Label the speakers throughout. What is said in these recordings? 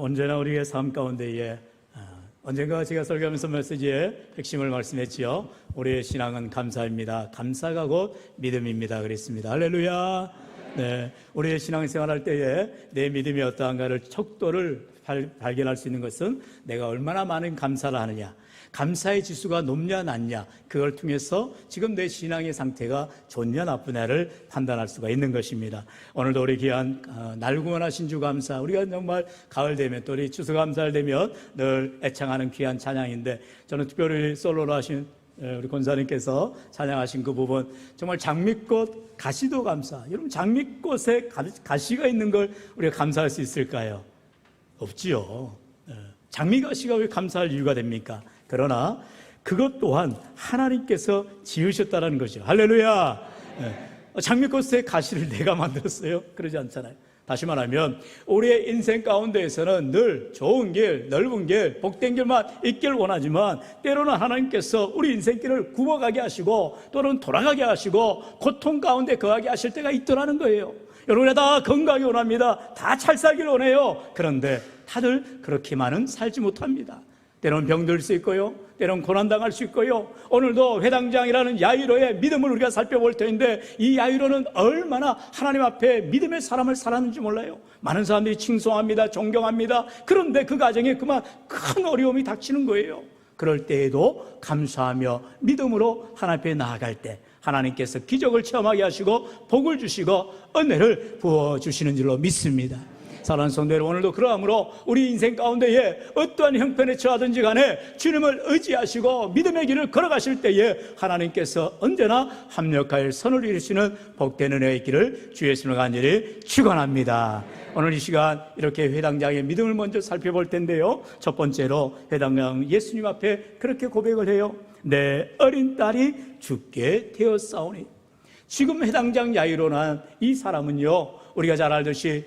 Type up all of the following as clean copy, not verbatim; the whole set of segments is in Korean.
Speaker 1: 언제나 우리의 삶 가운데에 언젠가 제가 설교하면서 메시지의 핵심을 말씀했지요. 우리의 신앙은 감사입니다. 감사가 곧 믿음입니다. 그랬습니다. 할렐루야. 네, 우리의 신앙생활할 때에 내 믿음이 어떠한가를 척도를 발견할 수 있는 것은 내가 얼마나 많은 감사를 하느냐, 감사의 지수가 높냐 낮냐, 그걸 통해서 지금 내 신앙의 상태가 좋냐 나쁘냐를 판단할 수가 있는 것입니다. 오늘도 우리 귀한 날구원하신 주 감사, 우리가 정말 가을 되면 또 우리 추수감사를 되면 늘 애창하는 귀한 찬양인데, 저는 특별히 솔로로 하신 우리 권사님께서 찬양하신 그 부분, 정말 장미꽃 가시도 감사. 여러분, 장미꽃에 가시가 있는 걸 우리가 감사할 수 있을까요? 없지요. 장미가시가 왜 감사할 이유가 됩니까? 그러나 그것 또한 하나님께서 지으셨다는 거죠. 할렐루야. 장미꽃의 가시를 내가 만들었어요? 그러지 않잖아요. 다시 말하면 우리의 인생 가운데에서는 늘 좋은 길, 넓은 길, 복된 길만 있길 원하지만, 때로는 하나님께서 우리 인생길을 굽어가게 하시고 또는 돌아가게 하시고 고통 가운데 거하게 하실 때가 있더라는 거예요. 여러분이 다 건강이 원합니다. 다 잘 살길 원해요. 그런데 다들 그렇게만은 살지 못합니다. 때로는 병들 수 있고요, 때로는 고난당할 수 있고요. 오늘도 회당장이라는 야이로의 믿음을 우리가 살펴볼 텐데, 이 야이로는 얼마나 하나님 앞에 믿음의 사람을 살았는지 몰라요. 많은 사람들이 칭송합니다, 존경합니다. 그런데 그 가정에 그만 큰 어려움이 닥치는 거예요. 그럴 때에도 감사하며 믿음으로 하나님 앞에 나아갈 때 하나님께서 기적을 체험하게 하시고 복을 주시고 은혜를 부어주시는 줄로 믿습니다. 사랑하는 성도 여러분, 오늘도 그러므로 우리 인생 가운데에 어떠한 형편에 처하든지 간에 주님을 의지하시고 믿음의 길을 걸어가실 때에 하나님께서 언제나 합력하여 선을 이루시는 복된 은혜의 길을 주 예수님을 간절히 축원합니다. 오늘 이 시간 이렇게 회당장의 믿음을 먼저 살펴볼 텐데요, 첫 번째로 회당장 예수님 앞에 그렇게 고백을 해요. 내 어린 딸이 죽게 되었사오니. 지금 회당장 야이로는 이 사람은요, 우리가 잘 알듯이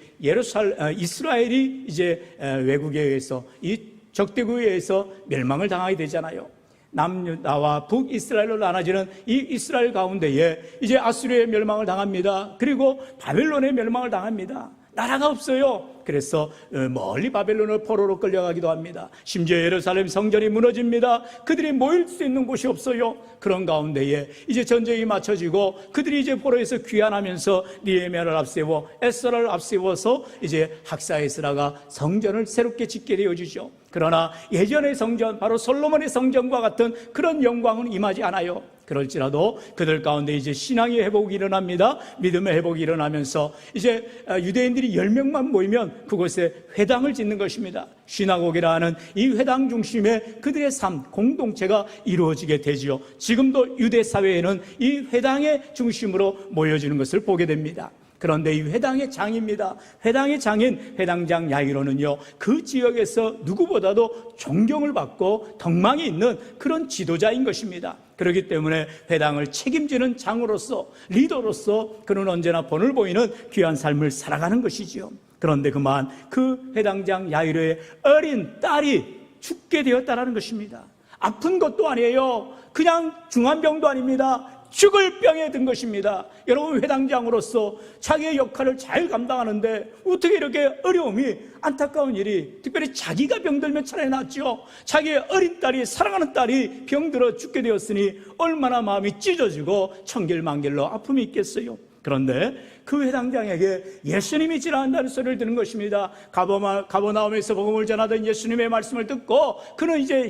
Speaker 1: 이스라엘이 이제 외국에 의해서, 이 적대국에 의해서 멸망을 당하게 되잖아요. 남유다와 북이스라엘로 나눠지는 이 이스라엘 가운데에 이제 아수르의 멸망을 당합니다. 그리고 바벨론의 멸망을 당합니다. 나라가 없어요. 그래서 멀리 바벨론을 포로로 끌려가기도 합니다. 심지어 예루살렘 성전이 무너집니다. 그들이 모일 수 있는 곳이 없어요. 그런 가운데에 이제 전쟁이 맞춰지고 그들이 이제 포로에서 귀환하면서 느헤미야를 앞세워 에스라를 앞세워서 이제 학사 에스라가 성전을 새롭게 짓게 되어지죠. 그러나 예전의 성전, 바로 솔로몬의 성전과 같은 그런 영광은 임하지 않아요. 그럴지라도 그들 가운데 이제 신앙의 회복이 일어납니다. 믿음의 회복이 일어나면서 이제 유대인들이 10명만 모이면 그곳에 회당을 짓는 것입니다. 시나고기라 하는 이 회당 중심의 그들의 삶, 공동체가 이루어지게 되지요. 지금도 유대 사회에는 이 회당의 중심으로 모여지는 것을 보게 됩니다. 그런데 이 회당의 장입니다. 회당의 장인 회당장 야이로는요, 그 지역에서 누구보다도 존경을 받고 덕망이 있는 그런 지도자인 것입니다. 그렇기 때문에 회당을 책임지는 장으로서, 리더로서 그는 언제나 본을 보이는 귀한 삶을 살아가는 것이지요. 그런데 그만 그 회당장 야이로의 어린 딸이 죽게 되었다는 것입니다. 아픈 것도 아니에요. 그냥 중환병도 아닙니다. 죽을 병에 든 것입니다. 여러분, 회당장으로서 자기의 역할을 잘 감당하는데 어떻게 이렇게 어려움이, 안타까운 일이, 특별히 자기가 병들면 차라리 낫죠. 자기의 어린 딸이, 사랑하는 딸이 병들어 죽게 되었으니 얼마나 마음이 찢어지고 천길만길로 아픔이 있겠어요. 그런데 그 회당장에게 예수님이 지나간다는 소리를 듣는 것입니다. 가버나움에서 복음을 전하던 예수님의 말씀을 듣고 그는 이제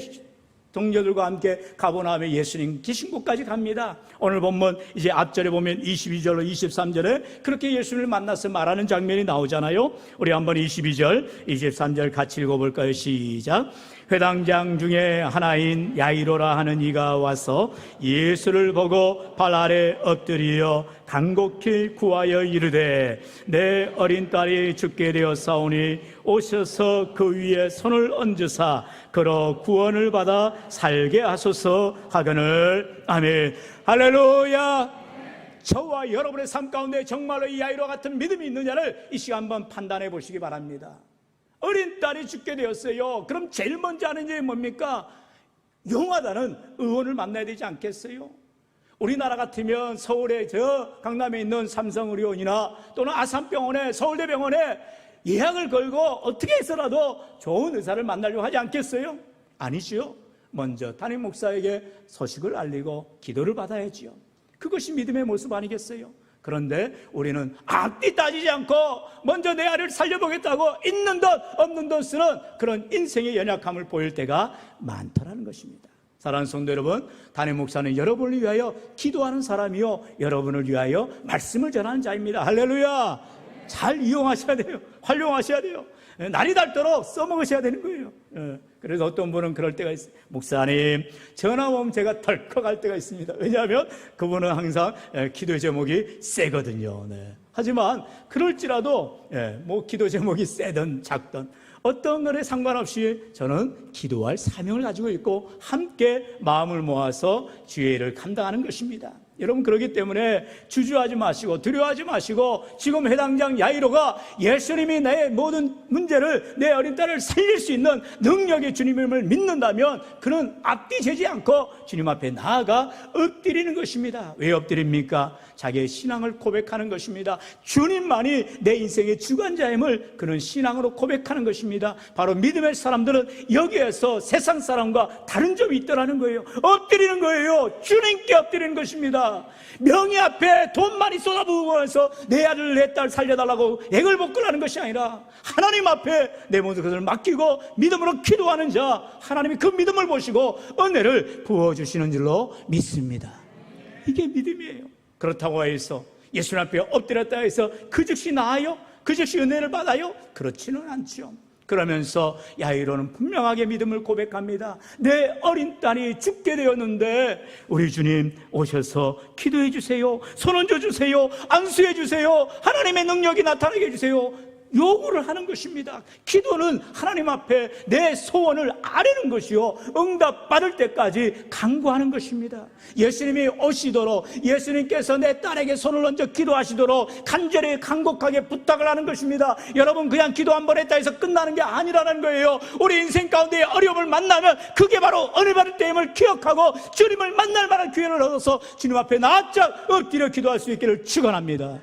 Speaker 1: 동료들과 함께 가버나움에 예수님 계신 곳까지 갑니다. 오늘 본문 이제 앞절에 보면 22절로 23절에 그렇게 예수님을 만나서 말하는 장면이 나오잖아요. 우리 한번 22절, 23절 같이 읽어볼까요? 시작. 회당장 중에 하나인 야이로라 하는 이가 와서 예수를 보고 발 아래 엎드리어 간곡히 구하여 이르되 내 어린 딸이 죽게 되었사오니 오셔서 그 위에 손을 얹으사 그로 구원을 받아 살게 하소서 하거늘. 아멘. 할렐루야. 저와 여러분의 삶 가운데 정말로 이 야이로 같은 믿음이 있느냐를 이 시간 한번 판단해 보시기 바랍니다. 어린 딸이 죽게 되었어요. 그럼 제일 먼저 하는 일이 뭡니까? 용하다는 의원을 만나야 되지 않겠어요? 우리나라 같으면 서울에 저 강남에 있는 삼성의료원이나 또는 아산병원에, 서울대병원에 예약을 걸고 어떻게 해서라도 좋은 의사를 만나려고 하지 않겠어요? 아니지요. 먼저 담임 목사에게 소식을 알리고 기도를 받아야지요. 그것이 믿음의 모습 아니겠어요? 그런데 우리는 앞뒤 따지지 않고 먼저 내 아이를 살려보겠다고 있는 돈 없는 돈 쓰는 그런 인생의 연약함을 보일 때가 많다라는 것입니다. 사랑하는 성도 여러분, 담임 목사는 여러분을 위하여 기도하는 사람이요, 여러분을 위하여 말씀을 전하는 자입니다. 할렐루야. 잘 이용하셔야 돼요. 활용하셔야 돼요. 날이 닳도록 써먹으셔야 되는 거예요. 그래서 어떤 분은 그럴 때가 있어요. 목사님, 전화 오면 제가 덜컥할 때가 있습니다. 왜냐하면 그분은 항상 기도 제목이 세거든요. 하지만 그럴지라도 뭐 기도 제목이 세든 작든 어떤 것에 상관없이 저는 기도할 사명을 가지고 있고 함께 마음을 모아서 주의 일을 감당하는 것입니다. 여러분, 그렇기 때문에 주저하지 마시고 두려워하지 마시고, 지금 해당장 야이로가 예수님이 내 모든 문제를, 내 어린 딸을 살릴 수 있는 능력의 주님을 믿는다면 그는 앞뒤 재지 않고 주님 앞에 나아가 엎드리는 것입니다. 왜 엎드립니까? 자기의 신앙을 고백하는 것입니다. 주님만이 내 인생의 주관자임을 그는 신앙으로 고백하는 것입니다. 바로 믿음의 사람들은 여기에서 세상 사람과 다른 점이 있더라는 거예요. 엎드리는 거예요. 주님께 엎드리는 것입니다. 명예 앞에 돈 많이 쏟아부으면서 내 아들 내 딸 살려달라고 액을 복구하는 것이 아니라 하나님 앞에 내 모든 것을 맡기고 믿음으로 기도하는 자, 하나님이 그 믿음을 보시고 은혜를 부어주시는 줄로 믿습니다. 이게 믿음이에요. 그렇다고 해서 예수님 앞에 엎드렸다 해서 그 즉시 나아요? 그 즉시 은혜를 받아요? 그렇지는 않죠. 그러면서 야이로는 분명하게 믿음을 고백합니다. 내 어린 딸이 죽게 되었는데 우리 주님 오셔서 기도해 주세요, 손 얹어 주세요, 안수해 주세요, 하나님의 능력이 나타나게 해주세요, 요구를 하는 것입니다. 기도는 하나님 앞에 내 소원을 아뢰는 것이요, 응답받을 때까지 간구하는 것입니다. 예수님이 오시도록, 예수님께서 내 딸에게 손을 얹어 기도하시도록 간절히 간곡하게 부탁을 하는 것입니다. 여러분, 그냥 기도 한 번 했다 해서 끝나는 게 아니라는 거예요. 우리 인생 가운데 어려움을 만나면 그게 바로 은혜 받을 때임을 기억하고 주님을 만날 만한 기회를 얻어서 주님 앞에 납작 엎드려 기도할 수 있기를 축원합니다.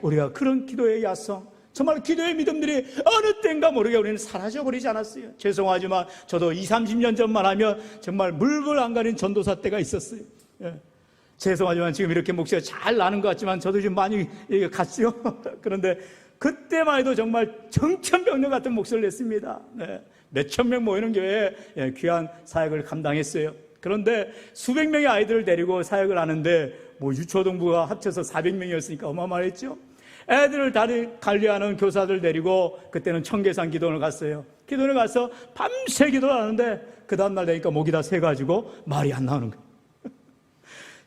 Speaker 1: 우리가 그런 기도의 야성, 정말 기도의 믿음들이 어느 때인가 모르게 우리는 사라져버리지 않았어요. 죄송하지만 저도 20, 30년 전만 하면 정말 물불 안 가린 전도사 때가 있었어요. 죄송하지만 지금 이렇게 목소리가 잘 나는 것 같지만 저도 지금 많이 갔죠. 그런데 그때만 해도 정말 정천벽력 같은 목소리를 냈습니다. 몇천 명 모이는 교회에 귀한 사역을 감당했어요. 그런데 수백 명의 아이들을 데리고 사역을 하는데 뭐 유초등부가 합쳐서 400명이었으니까 어마어마했죠. 애들을 관리하는 교사들 데리고 그때는 청계산 기도원을 갔어요. 기도원을 가서 밤새 기도를 하는데 그 다음날 되니까 목이 다 새가지고 말이 안 나오는 거예요.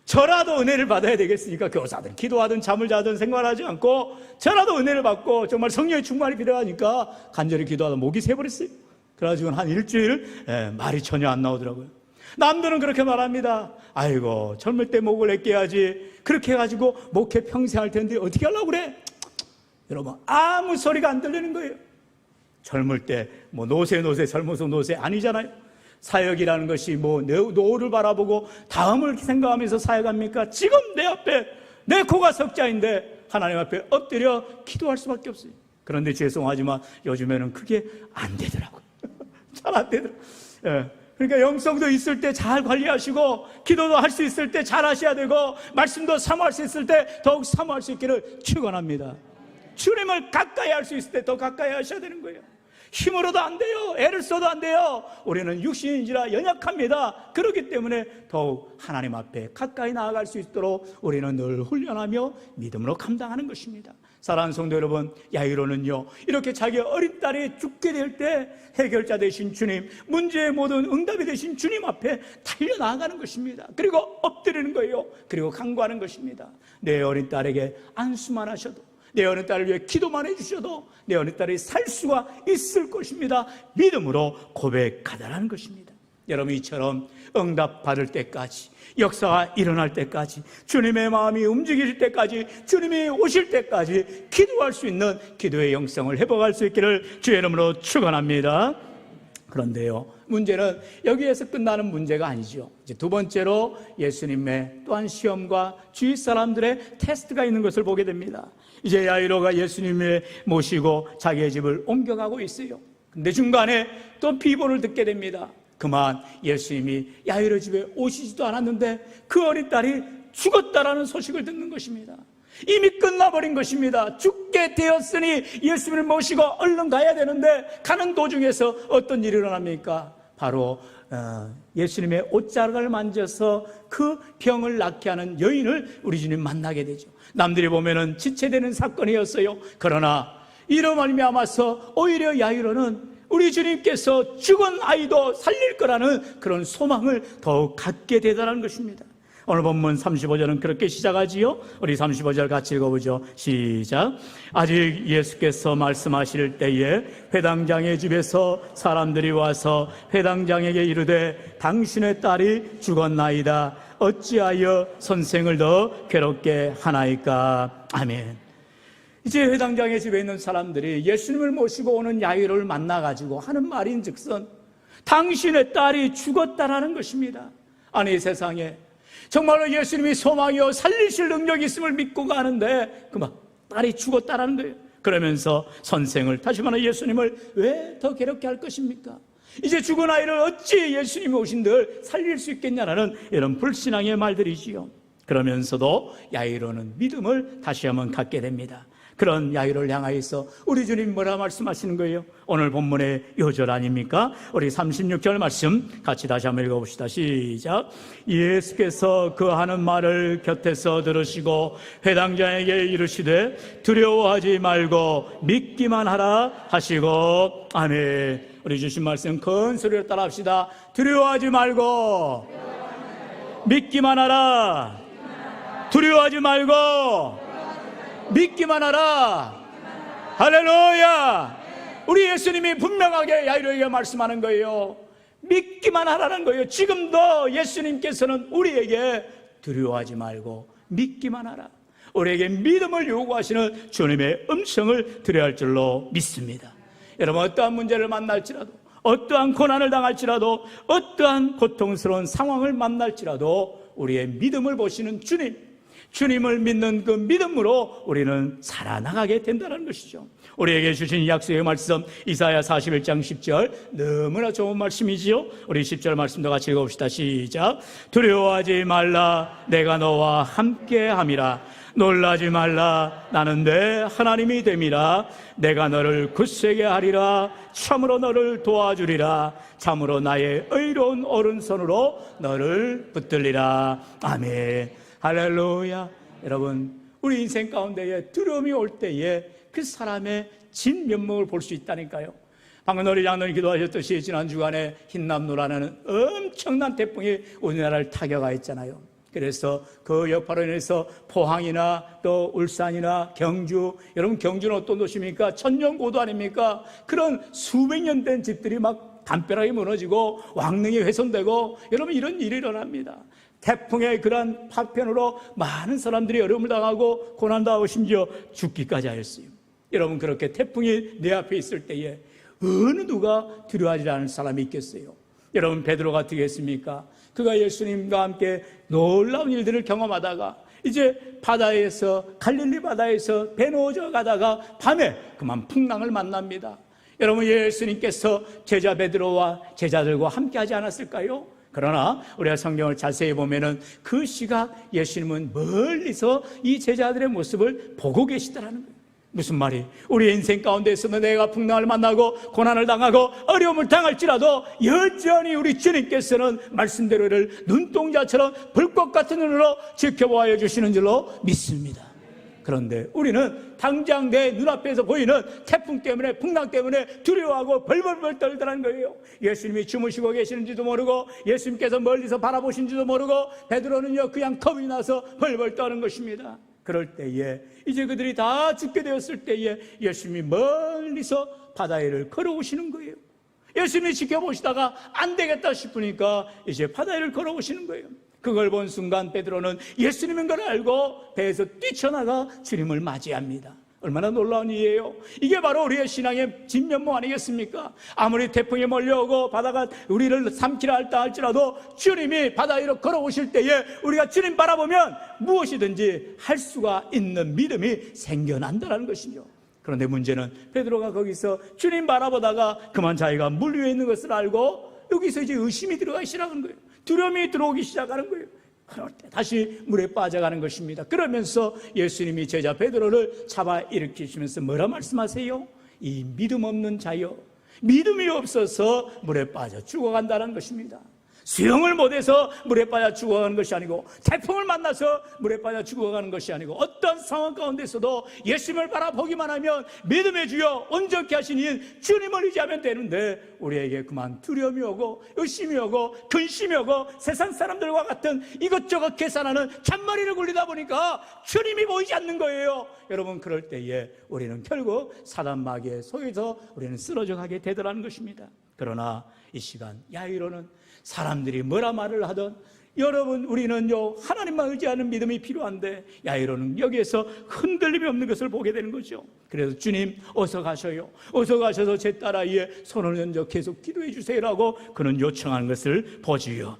Speaker 1: 저라도 은혜를 받아야 되겠으니까 교사들 기도하든 잠을 자든 생활하지 않고 저라도 은혜를 받고 정말 성령의 충만이 필요하니까 간절히 기도하다 목이 새버렸어요. 그래가지고 한 일주일 말이 전혀 안 나오더라고요. 남들은 그렇게 말합니다. 아이고, 젊을 때 목을 내게 해야지, 그렇게 해가지고 목회 평생 할 텐데 어떻게 하려고 그래? 여러분, 아무 소리가 안 들리는 거예요. 젊을 때 뭐 노세 젊어서 노세 아니잖아요. 사역이라는 것이 뭐 노후를 바라보고 다음을 생각하면서 사역합니까? 지금 내 앞에 내 코가 석자인데 하나님 앞에 엎드려 기도할 수밖에 없어요. 그런데 죄송하지만 요즘에는 그게 안 되더라고요. 잘 안 되더라고요. 그러니까 영성도 있을 때 잘 관리하시고 기도도 할 수 있을 때 잘 하셔야 되고 말씀도 사모할 수 있을 때 더욱 사모할 수 있기를 축원합니다. 주님을 가까이 할 수 있을 때 더 가까이 하셔야 되는 거예요. 힘으로도 안 돼요. 애를 써도 안 돼요. 우리는 육신인지라 연약합니다. 그렇기 때문에 더욱 하나님 앞에 가까이 나아갈 수 있도록 우리는 늘 훈련하며 믿음으로 감당하는 것입니다. 사랑하는 성도 여러분, 야이로는요 이렇게 자기 어린 딸이 죽게 될 때 해결자 되신 주님, 문제의 모든 응답이 되신 주님 앞에 달려나가는 것입니다. 그리고 엎드리는 거예요. 그리고 간구하는 것입니다. 내 어린 딸에게 안수만 하셔도, 내 어린 딸을 위해 기도만 해주셔도 내 어린 딸이 살 수가 있을 것입니다. 믿음으로 고백하다라는 것입니다. 여러분, 이처럼 응답 받을 때까지, 역사가 일어날 때까지, 주님의 마음이 움직일 때까지, 주님이 오실 때까지 기도할 수 있는 기도의 영성을 회복할 수 있기를 주의 이름으로 축원합니다. 그런데요, 문제는 여기에서 끝나는 문제가 아니죠. 이제 두 번째로 예수님의 또한 시험과 주위 사람들의 테스트가 있는 것을 보게 됩니다. 이제 야이로가 예수님을 모시고 자기의 집을 옮겨가고 있어요. 근데 중간에 또 비본을 듣게 됩니다. 그만 예수님이 야이로 집에 오시지도 않았는데 그 어린 딸이 죽었다라는 소식을 듣는 것입니다. 이미 끝나버린 것입니다. 죽게 되었으니 예수님을 모시고 얼른 가야 되는데 가는 도중에서 어떤 일이 일어납니까? 바로 예수님의 옷자락을 만져서 그 병을 낫게 하는 여인을 우리 주님 만나게 되죠. 남들이 보면은 지체되는 사건이었어요. 그러나 이로 말미암아서 오히려 야이로는 우리 주님께서 죽은 아이도 살릴 거라는 그런 소망을 더욱 갖게 되더라는 것입니다. 오늘 본문 35절은 그렇게 시작하지요. 우리 35절 같이 읽어보죠. 시작. 아직 예수께서 말씀하실 때에 회당장의 집에서 사람들이 와서 회당장에게 이르되 당신의 딸이 죽었나이다. 어찌하여 선생을 더 괴롭게 하나이까. 아멘. 이제 회당장의 집에 있는 사람들이 예수님을 모시고 오는 야이로를 만나가지고 하는 말인즉슨 당신의 딸이 죽었다라는 것입니다. 아니, 세상에 정말로 예수님이 소망이요 살리실 능력이 있음을 믿고 가는데 그만 딸이 죽었다라는 거예요. 그러면서 선생을, 다시 말해 예수님을 왜 더 괴롭게 할 것입니까? 이제 죽은 아이를 어찌 예수님이 오신들 살릴 수 있겠냐라는 이런 불신앙의 말들이지요. 그러면서도 야이로는 믿음을 다시 한번 갖게 됩니다. 그런 야이로를 향하여서 우리 주님 뭐라 말씀하시는 거예요? 오늘 본문의 요절 아닙니까? 우리 36절 말씀 같이 다시 한번 읽어봅시다. 시작. 예수께서 그 하는 말을 곁에서 들으시고 회당장에게 이르시되 두려워하지 말고 믿기만 하라 하시고. 아멘. 우리 주신 말씀 큰 소리로 따라합시다. 두려워하지 말고 믿기만 하라. 두려워하지 말고 믿기만 하라. 할렐루야. 우리 예수님이 분명하게 야이로에게 말씀하는 거예요. 믿기만 하라는 거예요. 지금도 예수님께서는 우리에게 두려워하지 말고 믿기만 하라. 우리에게 믿음을 요구하시는 주님의 음성을 드려야 할 줄로 믿습니다. 여러분, 어떠한 문제를 만날지라도, 어떠한 고난을 당할지라도, 어떠한 고통스러운 상황을 만날지라도 우리의 믿음을 보시는 주님을 믿는 그 믿음으로 우리는 살아나가게 된다는 것이죠. 우리에게 주신 약속의 말씀 이사야 41장 10절 너무나 좋은 말씀이지요. 우리 10절 말씀도 같이 읽어봅시다. 시작. 두려워하지 말라. 내가 너와 함께함이라. 놀라지 말라. 나는 내 하나님이 됨이라. 내가 너를 굳세게 하리라. 참으로 너를 도와주리라. 참으로 나의 의로운 오른손으로 너를 붙들리라. 아멘. 할렐루야. 여러분, 우리 인생 가운데에 두려움이 올 때에 그 사람의 진면목을 볼 수 있다니까요. 방금 우리 장로님 기도하셨듯이 지난 주간에 흰남노라는 엄청난 태풍이 우리나라를 타격하였잖아요. 그래서 그 여파로 인해서 포항이나 또 울산이나 경주, 여러분 경주는 어떤 도시입니까? 천년고도 아닙니까? 그런 수백 년 된 집들이 막 담벼락이 무너지고 왕릉이 훼손되고, 여러분 이런 일이 일어납니다. 태풍의 그러한 파편으로 많은 사람들이 어려움을 당하고 고난당하고 심지어 죽기까지 하였어요. 여러분, 그렇게 태풍이 내 앞에 있을 때에 어느 누가 두려워하지 않을 사람이 있겠어요? 여러분, 베드로가 어떻게 했습니까? 그가 예수님과 함께 놀라운 일들을 경험하다가 이제 바다에서, 갈릴리 바다에서 배 놓아져 가다가 밤에 그만 풍랑을 만납니다. 여러분, 예수님께서 제자 베드로와 제자들과 함께 하지 않았을까요? 그러나 우리가 성경을 자세히 보면은 그 시각 예수님은 멀리서 이 제자들의 모습을 보고 계시더라는 거예요. 무슨 말이? 우리 인생 가운데서도 내가 풍랑을 만나고 고난을 당하고 어려움을 당할지라도 여전히 우리 주님께서는 말씀대로를 눈동자처럼 불꽃 같은 눈으로 지켜보아 주시는 줄로 믿습니다. 그런데 우리는 당장 내 눈앞에서 보이는 태풍 때문에, 풍랑 때문에 두려워하고 벌벌벌 떨더라는 거예요. 예수님이 주무시고 계시는지도 모르고, 예수님께서 멀리서 바라보신지도 모르고, 베드로는요 그냥 겁이 나서 벌벌 떠는 것입니다. 그럴 때에 이제 그들이 다 죽게 되었을 때에 예수님이 멀리서 바다 위를 걸어오시는 거예요. 예수님이 지켜보시다가 안 되겠다 싶으니까 이제 바다 위를 걸어오시는 거예요. 그걸 본 순간 베드로는 예수님인 걸 알고 배에서 뛰쳐나가 주님을 맞이합니다. 얼마나 놀라운 일이에요. 이게 바로 우리의 신앙의 진면모 아니겠습니까? 아무리 태풍이 몰려오고 바다가 우리를 삼키라 할다 할지라도 주님이 바다 위로 걸어오실 때에 우리가 주님 바라보면 무엇이든지 할 수가 있는 믿음이 생겨난다는 것이죠. 그런데 문제는 베드로가 거기서 주님 바라보다가 그만 자기가 물 위에 있는 것을 알고 여기서 이제 의심이 들어가기 시작하는 거예요. 두려움이 들어오기 시작하는 거예요. 그럴 때 다시 물에 빠져가는 것입니다. 그러면서 예수님이 제자 베드로를 잡아 일으키시면서 뭐라 말씀하세요? 이 믿음 없는 자여, 믿음이 없어서 물에 빠져 죽어간다는 것입니다. 수영을 못해서 물에 빠져 죽어가는 것이 아니고, 태풍을 만나서 물에 빠져 죽어가는 것이 아니고, 어떤 상황 가운데서도 예수님을 바라보기만 하면 믿음의 주여 온전케 하신 이 주님을 의지하면 되는데, 우리에게 그만 두려움이 오고 의심이 오고 근심이 오고 세상 사람들과 같은 이것저것 계산하는 잔머리를 굴리다 보니까 주님이 보이지 않는 거예요. 여러분, 그럴 때에 우리는 결국 사단 마귀에 속에서 우리는 쓰러져 가게 되더라는 것입니다. 그러나 이 시간 야이로는 사람들이 뭐라 말을 하든 여러분, 우리는요 하나님만 의지하는 믿음이 필요한데 야이로는 여기에서 흔들림이 없는 것을 보게 되는 거죠. 그래서 주님 어서 가셔요, 어서 가셔서 제 딸 아이의 손을 얹어 계속 기도해 주세요라고 그는 요청하는 것을 보지요.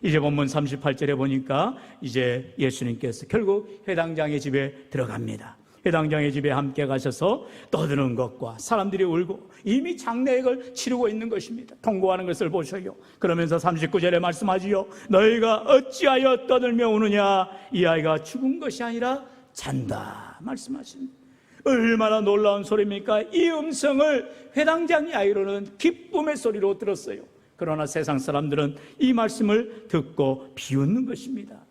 Speaker 1: 이제 본문 38절에 보니까 이제 예수님께서 결국 회당장의 집에 들어갑니다. 회당장의 집에 함께 가셔서 떠드는 것과 사람들이 울고 이미 장례액을 치르고 있는 것입니다. 통고하는 것을 보셔요. 그러면서 39절에 말씀하지요. 너희가 어찌하여 떠들며 우느냐? 이 아이가 죽은 것이 아니라 잔다 말씀하십니다. 얼마나 놀라운 소리입니까? 이 음성을 회당장 야이로는 기쁨의 소리로 들었어요. 그러나 세상 사람들은 이 말씀을 듣고 비웃는 것입니다.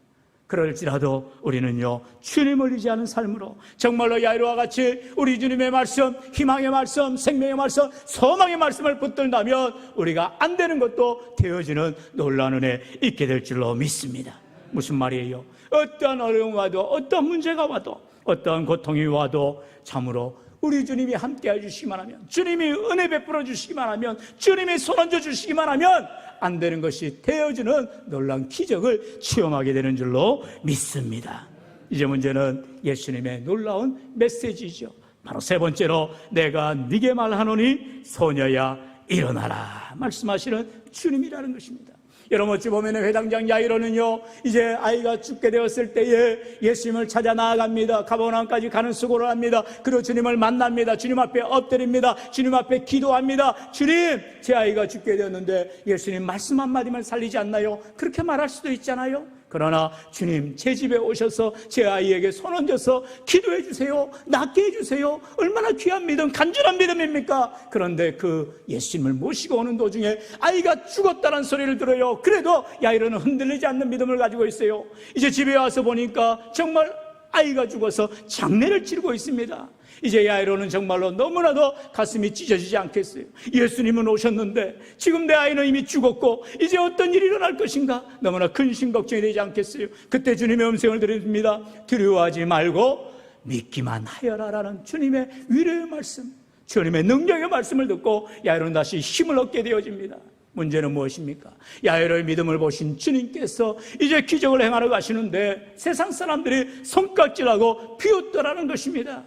Speaker 1: 그럴지라도 우리는요 주님을 의지하는 삶으로 정말로 야이로와 같이 우리 주님의 말씀, 희망의 말씀, 생명의 말씀, 소망의 말씀을 붙들다면 우리가 안 되는 것도 되어지는 놀라운 은혜 있게 될 줄로 믿습니다. 무슨 말이에요? 어떠한 어려움이 와도, 어떤 문제가 와도, 어떠한 고통이 와도 참으로 우리 주님이 함께 해주시기만 하면, 주님이 은혜 베풀어 주시기만 하면, 주님이 손 얹어 주시기만 하면 안 되는 것이 되어지는 놀라운 기적을 체험하게 되는 줄로 믿습니다. 이제 문제는 예수님의 놀라운 메시지죠. 바로 세 번째로 내가 네게 말하노니 소녀야 일어나라 말씀하시는 주님이라는 것입니다. 여러분, 어찌 보면 회당장 야이로는요 이제 아이가 죽게 되었을 때에 예수님을 찾아 나아갑니다. 가버나움까지 가는 수고를 합니다. 그리고 주님을 만납니다. 주님 앞에 엎드립니다. 주님 앞에 기도합니다. 주님, 제 아이가 죽게 되었는데 예수님 말씀 한마디만 살리지 않나요? 그렇게 말할 수도 있잖아요. 그러나 주님, 제 집에 오셔서 제 아이에게 손 얹어서 기도해 주세요, 낫게 해주세요. 얼마나 귀한 믿음, 간절한 믿음입니까? 그런데 그 예수님을 모시고 오는 도중에 아이가 죽었다는 소리를 들어요. 그래도 야이로는 흔들리지 않는 믿음을 가지고 있어요. 이제 집에 와서 보니까 정말 아이가 죽어서 장례를 치르고 있습니다. 이제 야이로는 정말로 너무나도 가슴이 찢어지지 않겠어요. 예수님은 오셨는데 지금 내 아이는 이미 죽었고 이제 어떤 일이 일어날 것인가? 너무나 근심 걱정이 되지 않겠어요. 그때 주님의 음성을 들립니다. 두려워하지 말고 믿기만 하여라라는 주님의 위로의 말씀, 주님의 능력의 말씀을 듣고 야이로는 다시 힘을 얻게 되어집니다. 문제는 무엇입니까? 야이로의 믿음을 보신 주님께서 이제 기적을 행하러 가시는데 세상 사람들이 손깍질하고 비웃더라는 것입니다.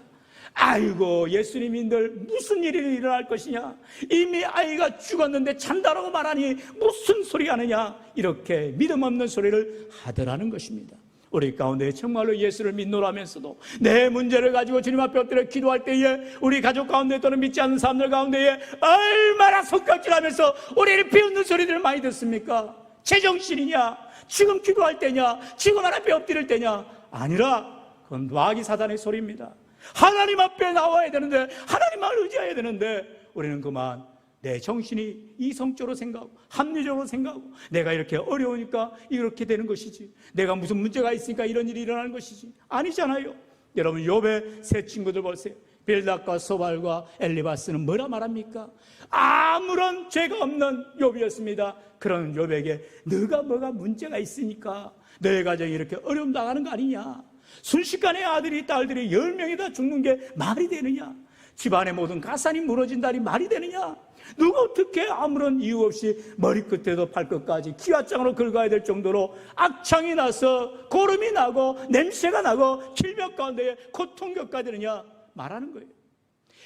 Speaker 1: 아이고, 예수님인들 무슨 일이 일어날 것이냐? 이미 아이가 죽었는데 잔다라고 말하니 무슨 소리 하느냐? 이렇게 믿음 없는 소리를 하더라는 것입니다. 우리 가운데 정말로 예수를 믿노라면서도 내 문제를 가지고 주님 앞에 엎드려 기도할 때에 우리 가족 가운데 또는 믿지 않는 사람들 가운데에 얼마나 손깍질하면서 우리를 비웃는 소리들을 많이 듣습니까? 제정신이냐? 지금 기도할 때냐? 지금 하나님 앞에 엎드릴 때냐? 아니라 그건 마귀 사단의 소리입니다. 하나님 앞에 나와야 되는데, 하나님을 의지해야 되는데 우리는 그만 내 정신이 이성적으로 생각하고 합리적으로 생각하고 내가 이렇게 어려우니까 이렇게 되는 것이지, 내가 무슨 문제가 있으니까 이런 일이 일어나는 것이지, 아니잖아요. 여러분, 욥의 세 친구들 보세요. 빌닷과 소발과 엘리바스는 뭐라 말합니까? 아무런 죄가 없는 욥이었습니다. 그런 욥에게 너가 뭐가 문제가 있으니까 너의 가정이 이렇게 어려움 당하는 거 아니냐? 순식간에 아들이 딸들이 10명이 다 죽는 게 말이 되느냐? 집안의 모든 가산이 무너진다니 말이 되느냐? 누가 어떻게 아무런 이유 없이 머리끝에도 발끝까지 기와장으로 긁어야 될 정도로 악창이 나서 고름이 나고 냄새가 나고 질병 가운데 고통 겪어야 되느냐? 말하는 거예요.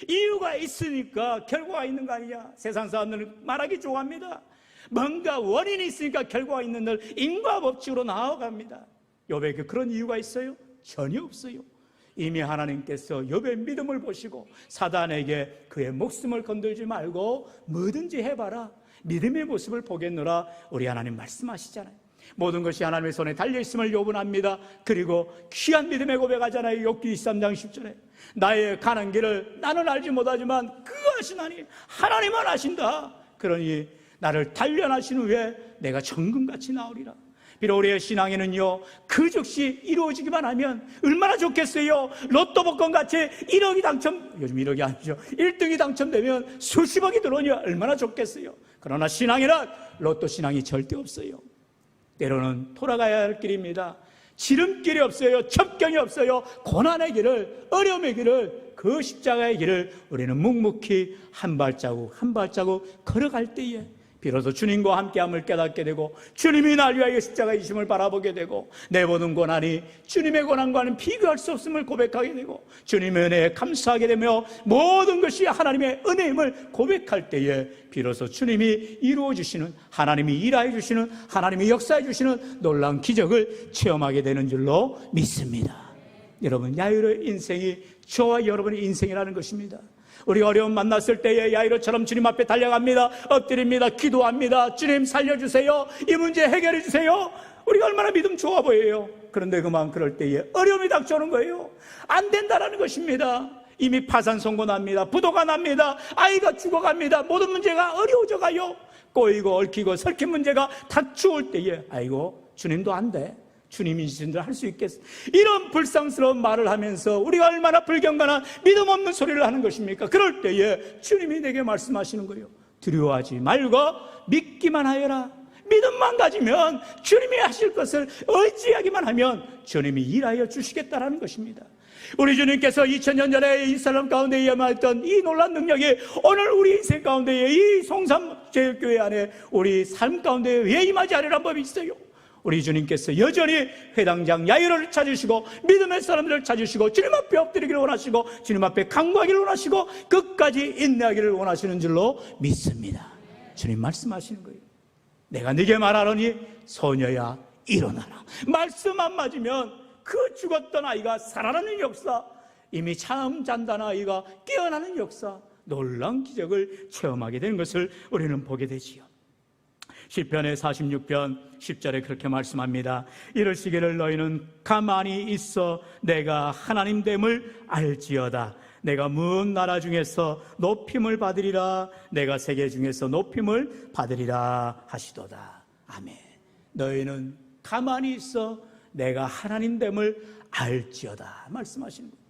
Speaker 1: 이유가 있으니까 결과가 있는 거 아니냐. 세상 사람들은 말하기 좋아합니다. 뭔가 원인이 있으니까 결과가 있는 늘 인과법칙으로 나아갑니다. 욥에게 그런 이유가 있어요? 전혀 없어요. 이미 하나님께서 욥의 믿음을 보시고 사단에게 그의 목숨을 건들지 말고 뭐든지 해봐라, 믿음의 모습을 보겠노라 우리 하나님 말씀하시잖아요. 모든 것이 하나님의 손에 달려있음을 욥은 압니다. 그리고 귀한 믿음의 고백하잖아요. 욥기 23장 10절에 나의 가는 길을 나는 알지 못하지만 그가 아시나니 하나님은 아신다. 그러니 나를 단련하신 후에 내가 정금같이 나오리라. 비록 우리의 신앙에는요, 그 즉시 이루어지기만 하면 얼마나 좋겠어요. 로또 복권같이 1억이 당첨, 요즘 1억이 아니죠, 1등이 당첨되면 수십억이 들어오니 얼마나 좋겠어요. 그러나 신앙에는 로또 신앙이 절대 없어요. 때로는 돌아가야 할 길입니다. 지름길이 없어요. 접경이 없어요. 고난의 길을, 어려움의 길을, 그 십자가의 길을 우리는 묵묵히 한 발자국 한 발자국 걸어갈 때에 비로소 주님과 함께함을 깨닫게 되고 주님이 날 위하여 십자가의 이심을 바라보게 되고 내 모든 고난이 주님의 고난과는 비교할 수 없음을 고백하게 되고 주님의 은혜에 감사하게 되며 모든 것이 하나님의 은혜임을 고백할 때에 비로소 주님이 이루어주시는, 하나님이 일하여 주시는, 하나님이 역사해 주시는 놀라운 기적을 체험하게 되는 줄로 믿습니다. 여러분, 야이로의 인생이 저와 여러분의 인생이라는 것입니다. 우리가 어려움 만났을 때에 야이로처럼 주님 앞에 달려갑니다. 엎드립니다. 기도합니다. 주님 살려주세요. 이 문제 해결해 주세요. 우리가 얼마나 믿음 좋아 보여요. 그런데 그만 그럴 때에 어려움이 닥쳐오는 거예요. 안 된다라는 것입니다. 이미 파산 선고납니다. 부도가 납니다. 아이가 죽어갑니다. 모든 문제가 어려워져 가요. 꼬이고 얽히고 설킨 문제가 닥쳐올 때에 아이고 주님도 안 돼. 주님이 신들 할 수 있겠어. 이런 불쌍스러운 말을 하면서 우리가 얼마나 불경건한 믿음 없는 소리를 하는 것입니까? 그럴 때에 주님이 내게 말씀하시는 거예요. 두려워하지 말고 믿기만 하여라. 믿음만 가지면 주님이 하실 것을 의지하기만 하면 주님이 일하여 주시겠다라는 것입니다. 우리 주님께서 2000년 전에 이스라엘 가운데 예언했던 이 놀라운 능력이 오늘 우리 인생 가운데 이 송삼제일교회 안에 우리 삶 가운데 왜 임하지 않으란 법이 있어요. 우리 주님께서 여전히 회당장 야이로를 찾으시고 믿음의 사람들을 찾으시고 주님 앞에 엎드리기를 원하시고 주님 앞에 간구하기를 원하시고 끝까지 인내하기를 원하시는 줄로 믿습니다. 주님 말씀하시는 거예요. 내가 네게 말하노니 소녀야 일어나라. 말씀 안 맞으면 그 죽었던 아이가 살아나는 역사, 이미 참 잔다는 아이가 깨어나는 역사, 놀라운 기적을 체험하게 되는 것을 우리는 보게 되지요. 시편의 46편 10절에 그렇게 말씀합니다. 이르시기를 너희는 가만히 있어 내가 하나님됨을 알지어다. 내가 먼 나라 중에서 높임을 받으리라. 내가 세계 중에서 높임을 받으리라 하시도다. 아멘. 너희는 가만히 있어 내가 하나님됨을 알지어다 말씀하시는 거예요.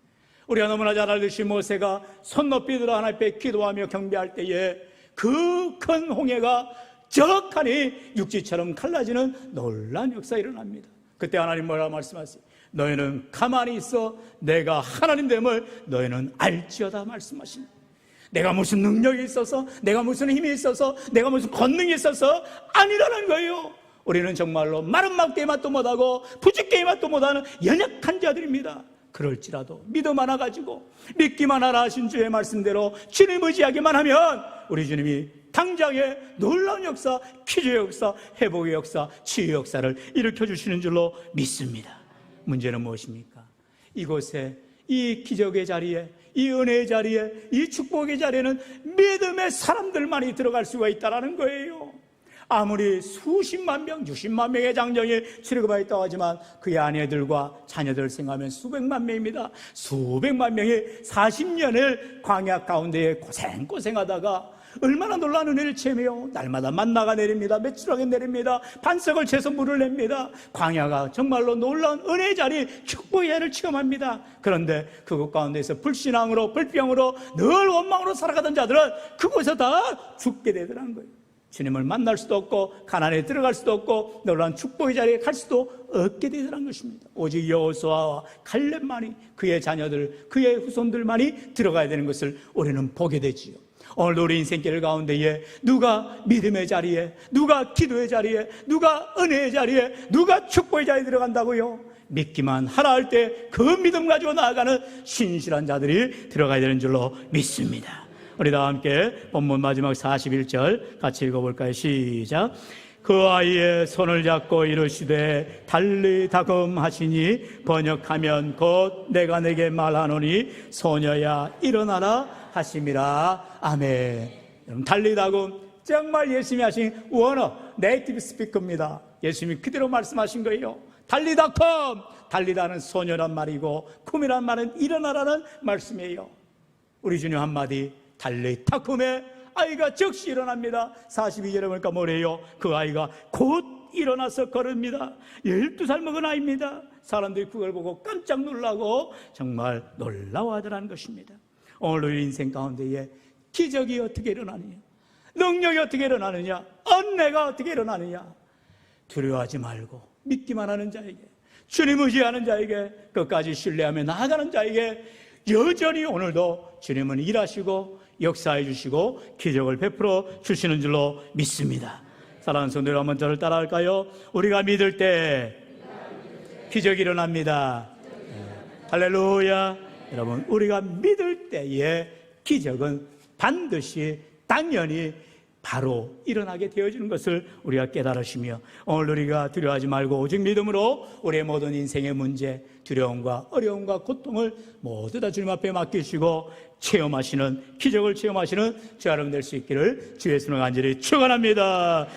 Speaker 1: 우리가 너무나 잘 알듯이 모세가 손 높이 들어 하나님 앞에 기도하며 경배할 때에 그 큰 홍해가 적하니 육지처럼 갈라지는 놀라운 역사가 일어납니다. 그때 하나님 뭐라고 말씀하세요? 너희는 가만히 있어 내가 하나님됨을 너희는 알지어다 말씀하십니다. 내가 무슨 능력이 있어서, 내가 무슨 힘이 있어서, 내가 무슨 권능이 있어서 아니라는 거예요. 우리는 정말로 마른 막대의 맛도 못하고 부짓개의 맛도 못하는 연약한 자들입니다. 그럴지라도 믿음 하나 가지고 믿기만 하라 하신 주의 말씀대로 주님 의지하기만 하면 우리 주님이 당장의 놀라운 역사, 퀴즈의 역사, 회복의 역사, 치유의 역사를 일으켜주시는 줄로 믿습니다. 문제는 무엇입니까? 이곳에, 이 기적의 자리에, 이 은혜의 자리에, 이 축복의 자리에는 믿음의 사람들만이 들어갈 수가 있다는 거예요. 아무리 수십만 명, 60만 명의 장정이 출애굽하여 있다고 하지만 그의 아내들과 자녀들 생각하면 수백만 명입니다. 수백만 명이 40년을 광야 가운데 고생하다가 얼마나 놀라운 은혜를 체험해요. 날마다 만나가 내립니다. 매출하게 내립니다. 반석을 채서 물을 냅니다. 광야가 정말로 놀라운 은혜의 자리, 축복의 자리를 체험합니다. 그런데 그곳 가운데서 불신앙으로, 불병으로, 늘 원망으로 살아가던 자들은 그곳에서 다 죽게 되더라는 거예요. 주님을 만날 수도 없고 가나안에 들어갈 수도 없고 놀라운 축복의 자리에 갈 수도 없게 되더라는 것입니다. 오직 여호수아와 갈렙만이, 그의 자녀들, 그의 후손들만이 들어가야 되는 것을 우리는 보게 되지요. 오늘도 우리 인생길 가운데에 누가 믿음의 자리에, 누가 기도의 자리에, 누가 은혜의 자리에, 누가 축복의 자리에 들어간다고요? 믿기만 하라 할 때 그 믿음 가지고 나아가는 신실한 자들이 들어가야 되는 줄로 믿습니다. 우리 다 함께 본문 마지막 41절 같이 읽어볼까요? 시작. 그 아이의 손을 잡고 이르시되 달리 다금하시니 번역하면 곧 내가 내게 말하노니 소녀야 일어나라 하심이라. 아멘. 여러분, 달리 다금 정말 예수님이 하신 원어 네이티브 스피커입니다. 예수님이 그대로 말씀하신 거예요. 달리다 컴, 달리다는 소녀란 말이고 쿰이란 말은 일어나라는 말씀이에요. 우리 주님 한마디 달리다 쿰에 아이가 즉시 일어납니다. 42절에 보니까 뭐래요? 그 아이가 곧 일어나서 걸읍니다. 12살 먹은 아이입니다. 사람들이 그걸 보고 깜짝 놀라고 정말 놀라워하더라는 것입니다. 오늘 우리 인생 가운데에 기적이 어떻게 일어나느냐, 능력이 어떻게 일어나느냐, 은혜가 어떻게 일어나느냐, 두려워하지 말고 믿기만 하는 자에게, 주님 의지하는 자에게, 끝까지 신뢰하며 나아가는 자에게 여전히 오늘도 주님은 일하시고 역사해 주시고 기적을 베풀어 주시는 줄로 믿습니다. 사랑하는 성도들, 한번 저를 따라할까요? 우리가 믿을 때 기적이 일어납니다. 할렐루야. 여러분, 우리가 믿을 때에 기적은 반드시 당연히 바로 일어나게 되어지는 것을 우리가 깨달으시며, 오늘 우리가 두려워하지 말고 오직 믿음으로 우리의 모든 인생의 문제, 두려움과 어려움과 고통을 모두 다 주님 앞에 맡기시고 체험하시는, 기적을 체험하시는 주 여러분 될 수 있기를 주의 수는 간절히 축원합니다.